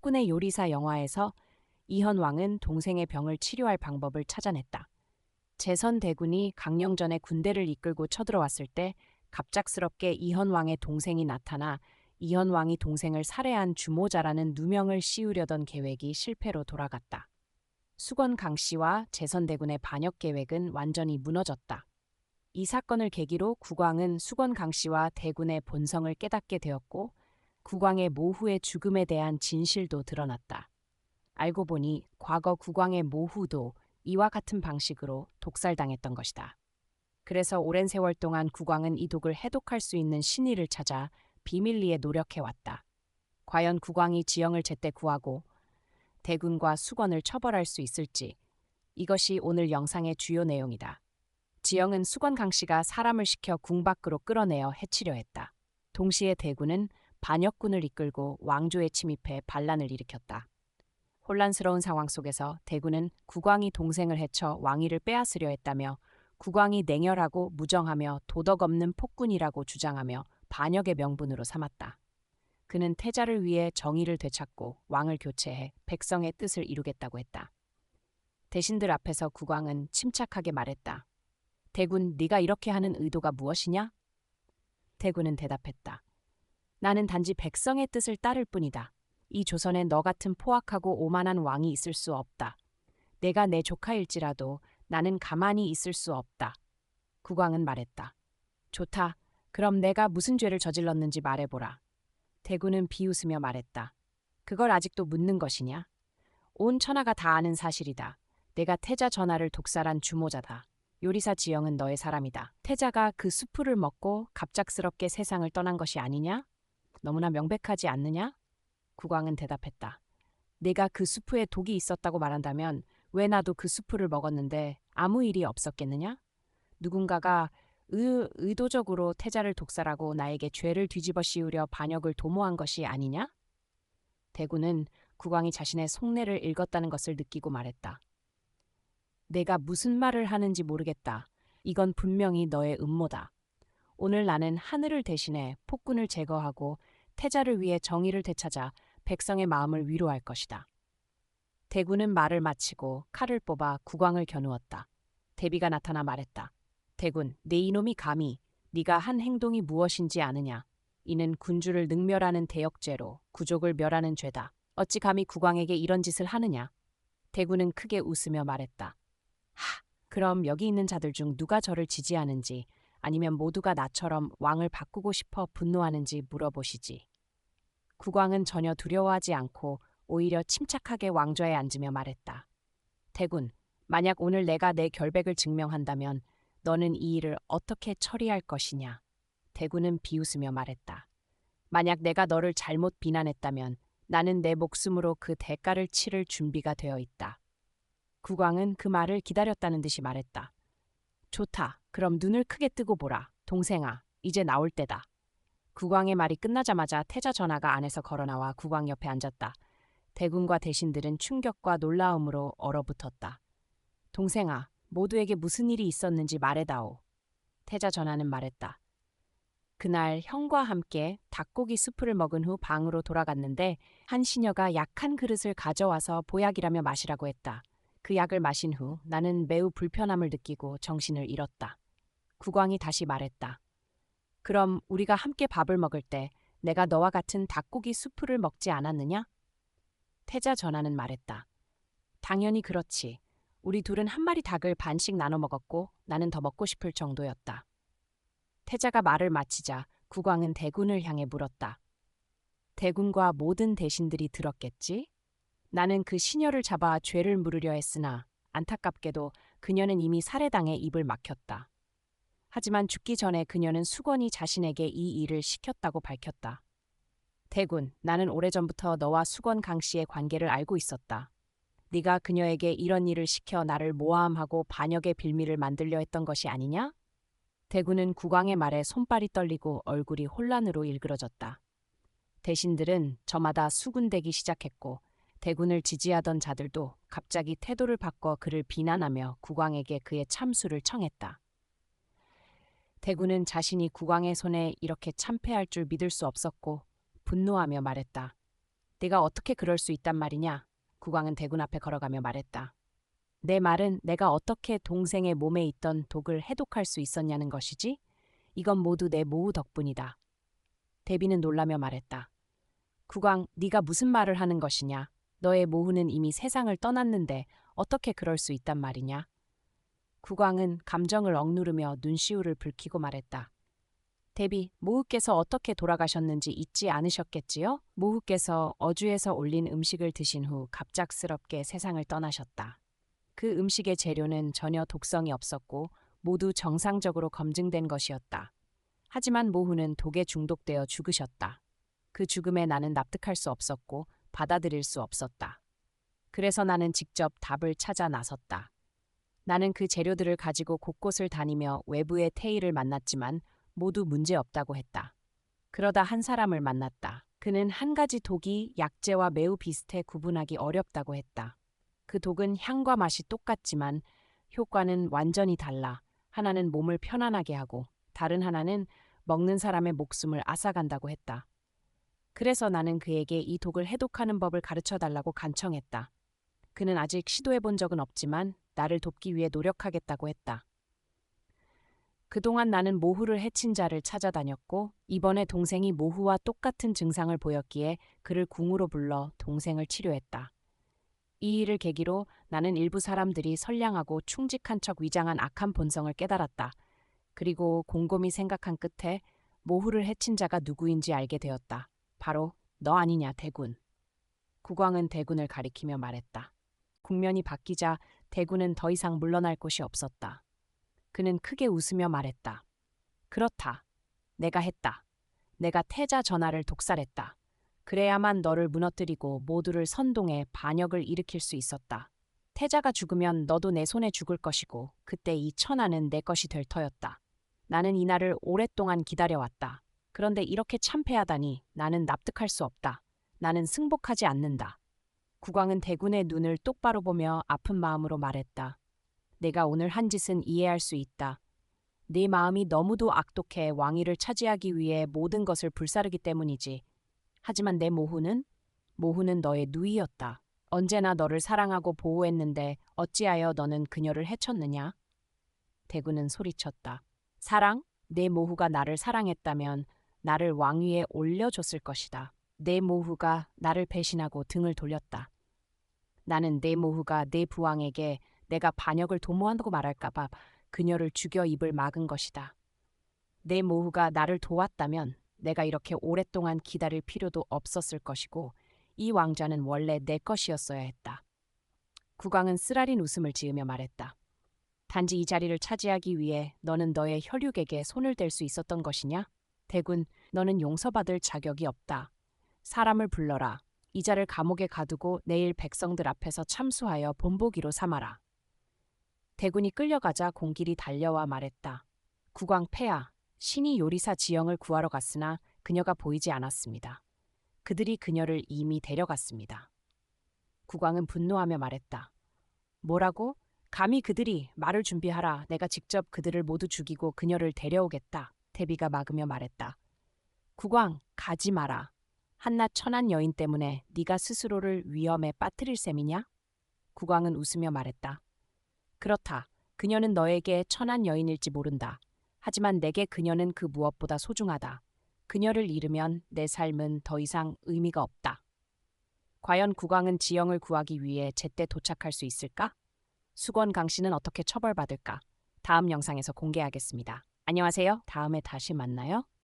폭군의 요리사 영화에서 이현왕은 동생의 병을 치료할 방법을 찾아냈다. 제선대군이 강령전에 군대를 이끌고 쳐들어왔을 때 갑작스럽게 이현왕의 동생이 나타나 이현왕이 동생을 살해한 주모자라는 누명을 씌우려던 계획이 실패로 돌아갔다. 수건 강씨와 제선대군의 반역 계획은 완전히 무너졌다. 이 사건을 계기로 국왕은 수건 강씨와 대군의 본성을 깨닫게 되었고 국왕의 모후의 죽음에 대한 진실도 드러났다. 알고 보니 과거 국왕의 모후도 이와 같은 방식으로 독살당했던 것이다. 그래서 오랜 세월 동안 국왕은 이 독을 해독할 수 있는 신의를 찾아 비밀리에 노력해왔다. 과연 국왕이 지영을 제때 구하고 대군과 수건을 처벌할 수 있을지, 이것이 오늘 영상의 주요 내용이다. 지영은 수건 강씨가 사람을 시켜 궁 밖으로 끌어내어 해치려 했다. 동시에 대군은 반역군을 이끌고 왕조에 침입해 반란을 일으켰다. 혼란스러운 상황 속에서 대군은 국왕이 동생을 해쳐 왕위를 빼앗으려 했다며 국왕이 냉혈하고 무정하며 도덕 없는 폭군이라고 주장하며 반역의 명분으로 삼았다. 그는 태자를 위해 정의를 되찾고 왕을 교체해 백성의 뜻을 이루겠다고 했다. 대신들 앞에서 국왕은 침착하게 말했다. 대군, 네가 이렇게 하는 의도가 무엇이냐? 대군은 대답했다. 나는 단지 백성의 뜻을 따를 뿐이다. 이 조선에 너 같은 포악하고 오만한 왕이 있을 수 없다. 내가 내 조카일지라도 나는 가만히 있을 수 없다. 국왕은 말했다. 좋다. 그럼 내가 무슨 죄를 저질렀는지 말해보라. 대군은 비웃으며 말했다. 그걸 아직도 묻는 것이냐? 온 천하가 다 아는 사실이다. 내가 태자 전하를 독살한 주모자다. 요리사 지영은 너의 사람이다. 태자가 그 수풀을 먹고 갑작스럽게 세상을 떠난 것이 아니냐? 너무나 명백하지 않느냐? 국왕은 대답했다. 내가 그 수프에 독이 있었다고 말한다면 왜 나도 그 수프를 먹었는데 아무 일이 없었겠느냐? 누군가가 의도적으로 태자를 독살하고 나에게 죄를 뒤집어 씌우려 반역을 도모한 것이 아니냐? 대군은 국왕이 자신의 속내를 읽었다는 것을 느끼고 말했다. 내가 무슨 말을 하는지 모르겠다. 이건 분명히 너의 음모다. 오늘 나는 하늘을 대신해 폭군을 제거하고 태자를 위해 정의를 되찾아 백성의 마음을 위로할 것이다. 대군은 말을 마치고 칼을 뽑아 국왕을 겨누었다. 대비가 나타나 말했다. 대군, 내 이놈이 감히 네가 한 행동이 무엇인지 아느냐? 이는 군주를 능멸하는 대역죄로 구족을 멸하는 죄다. 어찌 감히 국왕에게 이런 짓을 하느냐? 대군은 크게 웃으며 말했다. 그럼 여기 있는 자들 중 누가 저를 지지하는지 아니면 모두가 나처럼 왕을 바꾸고 싶어 분노하는지 물어보시지. 국왕은 전혀 두려워하지 않고 오히려 침착하게 왕좌에 앉으며 말했다. 대군, 만약 오늘 내가 내 결백을 증명한다면 너는 이 일을 어떻게 처리할 것이냐? 대군은 비웃으며 말했다. 만약 내가 너를 잘못 비난했다면 나는 내 목숨으로 그 대가를 치를 준비가 되어 있다. 국왕은 그 말을 기다렸다는 듯이 말했다. 좋다. 그럼 눈을 크게 뜨고 보라. 동생아, 이제 나올 때다. 국왕의 말이 끝나자마자 태자 전하가 안에서 걸어나와 국왕 옆에 앉았다. 대군과 대신들은 충격과 놀라움으로 얼어붙었다. 동생아, 모두에게 무슨 일이 있었는지 말해다오. 태자 전하는 말했다. 그날 형과 함께 닭고기 수프를 먹은 후 방으로 돌아갔는데 한 시녀가 약한 그릇을 가져와서 보약이라며 마시라고 했다. 그 약을 마신 후 나는 매우 불편함을 느끼고 정신을 잃었다. 국왕이 다시 말했다. 그럼 우리가 함께 밥을 먹을 때 내가 너와 같은 닭고기 수프를 먹지 않았느냐? 태자 전하는 말했다. 당연히 그렇지. 우리 둘은 한 마리 닭을 반씩 나눠 먹었고 나는 더 먹고 싶을 정도였다. 태자가 말을 마치자 국왕은 대군을 향해 물었다. 대군과 모든 대신들이 들었겠지? 나는 그 시녀를 잡아 죄를 물으려 했으나 안타깝게도 그녀는 이미 살해당해 입을 막혔다. 하지만 죽기 전에 그녀는 수건이 자신에게 이 일을 시켰다고 밝혔다. 대군, 나는 오래전부터 너와 수건 강씨의 관계를 알고 있었다. 네가 그녀에게 이런 일을 시켜 나를 모함하고 반역의 빌미를 만들려 했던 것이 아니냐? 대군은 국왕의 말에 손발이 떨리고 얼굴이 혼란으로 일그러졌다. 대신들은 저마다 수군대기 시작했고 대군을 지지하던 자들도 갑자기 태도를 바꿔 그를 비난하며 국왕에게 그의 참수를 청했다. 대군은 자신이 국왕의 손에 이렇게 참패할 줄 믿을 수 없었고 분노하며 말했다. 네가 어떻게 그럴 수 있단 말이냐? 국왕은 대군 앞에 걸어가며 말했다. 내 말은 내가 어떻게 동생의 몸에 있던 독을 해독할 수 있었냐는 것이지? 이건 모두 내 모후 덕분이다. 대비는 놀라며 말했다. 국왕, 네가 무슨 말을 하는 것이냐? 너의 모후는 이미 세상을 떠났는데 어떻게 그럴 수 있단 말이냐? 국왕은 감정을 억누르며 눈시울을 붉히고 말했다. 대비, 모후께서 어떻게 돌아가셨는지 잊지 않으셨겠지요? 모후께서 어주에서 올린 음식을 드신 후 갑작스럽게 세상을 떠나셨다. 그 음식의 재료는 전혀 독성이 없었고 모두 정상적으로 검증된 것이었다. 하지만 모후는 독에 중독되어 죽으셨다. 그 죽음에 나는 납득할 수 없었고 받아들일 수 없었다. 그래서 나는 직접 답을 찾아 나섰다. 나는 그 재료들을 가지고 곳곳을 다니며 외부의 태이를 만났지만 모두 문제없다고 했다. 그러다 한 사람을 만났다. 그는 한 가지 독이 약재와 매우 비슷해 구분하기 어렵다고 했다. 그 독은 향과 맛이 똑같지만 효과는 완전히 달라. 하나는 몸을 편안하게 하고 다른 하나는 먹는 사람의 목숨을 앗아간다고 했다. 그래서 나는 그에게 이 독을 해독하는 법을 가르쳐 달라고 간청했다. 그는 아직 시도해 본 적은 없지만 나를 돕기 위해 노력하겠다고 했다. 그동안 나는 모후를 해친 자를 찾아다녔고 이번에 동생이 모후와 똑같은 증상을 보였기에 그를 궁으로 불러 동생을 치료했다. 이 일을 계기로 나는 일부 사람들이 선량하고 충직한 척 위장한 악한 본성을 깨달았다. 그리고 곰곰이 생각한 끝에 모후를 해친 자가 누구인지 알게 되었다. 바로 너 아니냐, 대군. 국왕은 대군을 가리키며 말했다. 국면이 바뀌자 대군은 더 이상 물러날 곳이 없었다. 그는 크게 웃으며 말했다. 그렇다. 내가 했다. 내가 태자 전하를 독살했다. 그래야만 너를 무너뜨리고 모두를 선동해 반역을 일으킬 수 있었다. 태자가 죽으면 너도 내 손에 죽을 것이고 그때 이 천하는 내 것이 될 터였다. 나는 이 날을 오랫동안 기다려왔다. 그런데 이렇게 참패하다니 나는 납득할 수 없다. 나는 승복하지 않는다. 국왕은 대군의 눈을 똑바로 보며 아픈 마음으로 말했다. 내가 오늘 한 짓은 이해할 수 있다. 네 마음이 너무도 악독해 왕위를 차지하기 위해 모든 것을 불사르기 때문이지. 하지만 내 모후는 너의 누이였다. 언제나 너를 사랑하고 보호했는데 어찌하여 너는 그녀를 해쳤느냐? 대군은 소리쳤다. 사랑? 내 모후가 나를 사랑했다면 나를 왕위에 올려줬을 것이다. 내 모후가 나를 배신하고 등을 돌렸다. 나는 내 모후가 내 부왕에게 내가 반역을 도모한다고 말할까봐 그녀를 죽여 입을 막은 것이다. 내 모후가 나를 도왔다면 내가 이렇게 오랫동안 기다릴 필요도 없었을 것이고 이 왕좌는 원래 내 것이었어야 했다. 국왕은 쓰라린 웃음을 지으며 말했다. 단지 이 자리를 차지하기 위해 너는 너의 혈육에게 손을 댈 수 있었던 것이냐? 대군, 너는 용서받을 자격이 없다. 사람을 불러라. 이자를 감옥에 가두고 내일 백성들 앞에서 참수하여 본보기로 삼아라. 대군이 끌려가자 공길이 달려와 말했다. 국왕 폐하, 신이 요리사 지영을 구하러 갔으나 그녀가 보이지 않았습니다. 그들이 그녀를 이미 데려갔습니다. 국왕은 분노하며 말했다. 뭐라고? 감히 그들이 말을 준비하라. 내가 직접 그들을 모두 죽이고 그녀를 데려오겠다. 대비가 막으며 말했다. 국왕, 가지 마라. 한낱 천한 여인 때문에 네가 스스로를 위험에 빠뜨릴 셈이냐? 국왕은 웃으며 말했다. 그렇다. 그녀는 너에게 천한 여인일지 모른다. 하지만 내게 그녀는 그 무엇보다 소중하다. 그녀를 잃으면 내 삶은 더 이상 의미가 없다. 과연 국왕은 지영을 구하기 위해 제때 도착할 수 있을까? 수건 강 씨는 어떻게 처벌받을까? 다음 영상에서 공개하겠습니다. 안녕하세요. 다음에 다시 만나요.